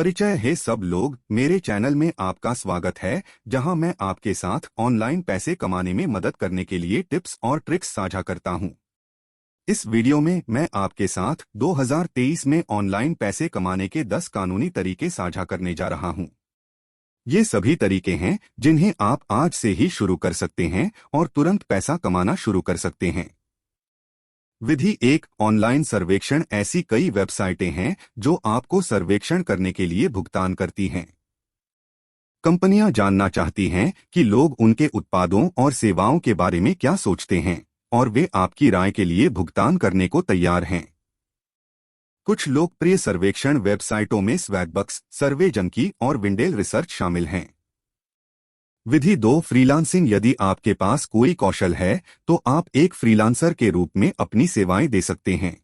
परिचय है सब लोग, मेरे चैनल में आपका स्वागत है, जहां मैं आपके साथ ऑनलाइन पैसे कमाने में मदद करने के लिए टिप्स और ट्रिक्स साझा करता हूं। इस वीडियो में मैं आपके साथ 2023 में ऑनलाइन पैसे कमाने के 10 कानूनी तरीके साझा करने जा रहा हूं। ये सभी तरीके हैं जिन्हें आप आज से ही शुरू कर सकते हैं और तुरंत पैसा कमाना शुरू कर सकते हैं। विधि 1, ऑनलाइन सर्वेक्षण। ऐसी कई वेबसाइटें हैं जो आपको सर्वेक्षण करने के लिए भुगतान करती हैं। कंपनियां जानना चाहती हैं कि लोग उनके उत्पादों और सेवाओं के बारे में क्या सोचते हैं और वे आपकी राय के लिए भुगतान करने को तैयार हैं। कुछ लोकप्रिय सर्वेक्षण वेबसाइटों में स्वैगबक्स, सर्वेजनकी और विंडेल रिसर्च शामिल हैं। विधि 2, फ्रीलांसिंग। यदि आपके पास कोई कौशल है तो आप एक फ्रीलांसर के रूप में अपनी सेवाएं दे सकते हैं।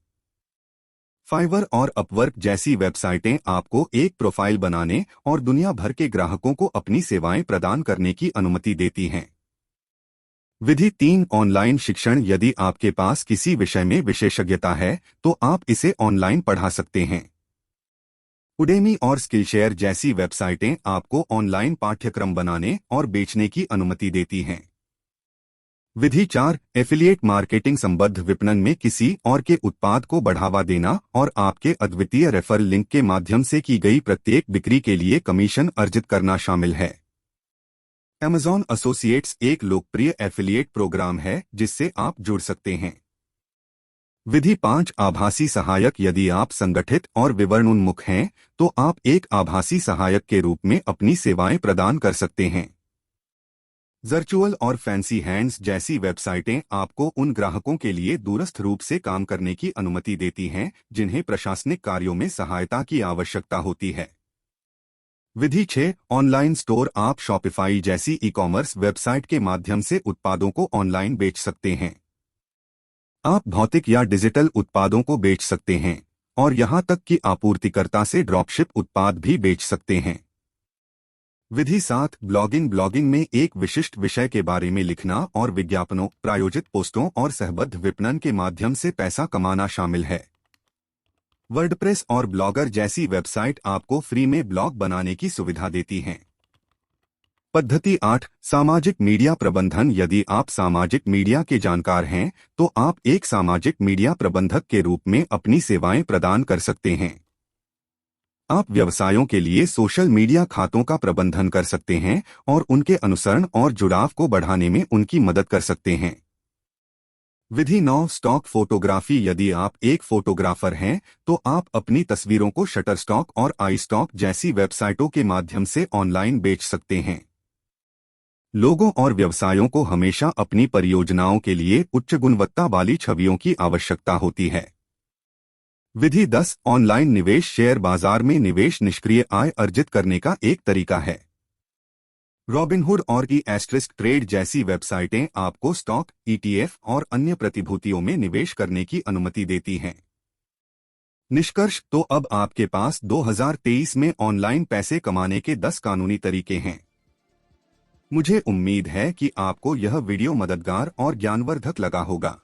फाइवर और अपवर्क जैसी वेबसाइटें आपको एक प्रोफाइल बनाने और दुनिया भर के ग्राहकों को अपनी सेवाएं प्रदान करने की अनुमति देती हैं। विधि 3, ऑनलाइन शिक्षण। यदि आपके पास किसी विषय में विशेषज्ञता है तो आप इसे ऑनलाइन पढ़ा सकते हैं। उडेमी और स्किलशेयर जैसी वेबसाइटें आपको ऑनलाइन पाठ्यक्रम बनाने और बेचने की अनुमति देती हैं। विधि 4, एफिलिएट मार्केटिंग। संबद्ध विपणन में किसी और के उत्पाद को बढ़ावा देना और आपके अद्वितीय रेफरल लिंक के माध्यम से की गई प्रत्येक बिक्री के लिए कमीशन अर्जित करना शामिल है। Amazon एसोसिएट्स एक लोकप्रिय एफिलिएट प्रोग्राम है जिससे आप जुड़ सकते हैं। विधि 5, आभासी सहायक। यदि आप संगठित और विवरणोन्मुख हैं तो आप एक आभासी सहायक के रूप में अपनी सेवाएं प्रदान कर सकते हैं। वर्चुअल और फैंसी हैंड्स जैसी वेबसाइटें आपको उन ग्राहकों के लिए दूरस्थ रूप से काम करने की अनुमति देती हैं जिन्हें प्रशासनिक कार्यों में सहायता की आवश्यकता होती है। विधि 6, ऑनलाइन स्टोर। आप शॉपिफाई जैसी ई-कॉमर्स वेबसाइट के माध्यम से उत्पादों को ऑनलाइन बेच सकते हैं। आप भौतिक या डिजिटल उत्पादों को बेच सकते हैं और यहां तक कि आपूर्तिकर्ता से ड्रॉपशिप उत्पाद भी बेच सकते हैं। विधि 7, ब्लॉगिंग। ब्लॉगिंग में एक विशिष्ट विषय के बारे में लिखना और विज्ञापनों, प्रायोजित पोस्टों और सहबद्ध विपणन के माध्यम से पैसा कमाना शामिल है। वर्डप्रेस और ब्लॉगर जैसी वेबसाइट आपको फ्री में ब्लॉग बनाने की सुविधा देती हैं। पद्धति 8, सामाजिक मीडिया प्रबंधन। यदि आप सामाजिक मीडिया के जानकार हैं तो आप एक सामाजिक मीडिया प्रबंधक के रूप में अपनी सेवाएं प्रदान कर सकते हैं। आप व्यवसायों के लिए सोशल मीडिया खातों का प्रबंधन कर सकते हैं और उनके अनुसरण और जुड़ाव को बढ़ाने में उनकी मदद कर सकते हैं। विधि 9, स्टॉक फोटोग्राफी। यदि आप एक फोटोग्राफर हैं तो आप अपनी तस्वीरों को शटरस्टॉक और आईस्टॉक जैसी वेबसाइटों के माध्यम से ऑनलाइन बेच सकते हैं। लोगों और व्यवसायों को हमेशा अपनी परियोजनाओं के लिए उच्च गुणवत्ता वाली छवियों की आवश्यकता होती है। विधि 10, ऑनलाइन निवेश। शेयर बाजार में निवेश निष्क्रिय आय अर्जित करने का एक तरीका है। रॉबिनहुड और ट्रेड जैसी वेबसाइटें आपको स्टॉक, ETF और अन्य प्रतिभूतियों में निवेश करने की अनुमति देती हैं। निष्कर्ष तो अब आपके पास 2023 में ऑनलाइन पैसे कमाने के 10 कानूनी तरीके हैं। मुझे उम्मीद है कि आपको यह वीडियो मददगार और ज्ञानवर्धक लगा होगा।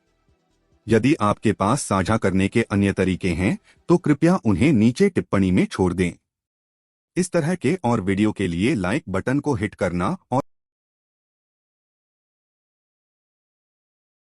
यदि आपके पास साझा करने के अन्य तरीके हैं तो कृपया उन्हें नीचे टिप्पणी में छोड़ दें। इस तरह के और वीडियो के लिए लाइक बटन को हिट करना और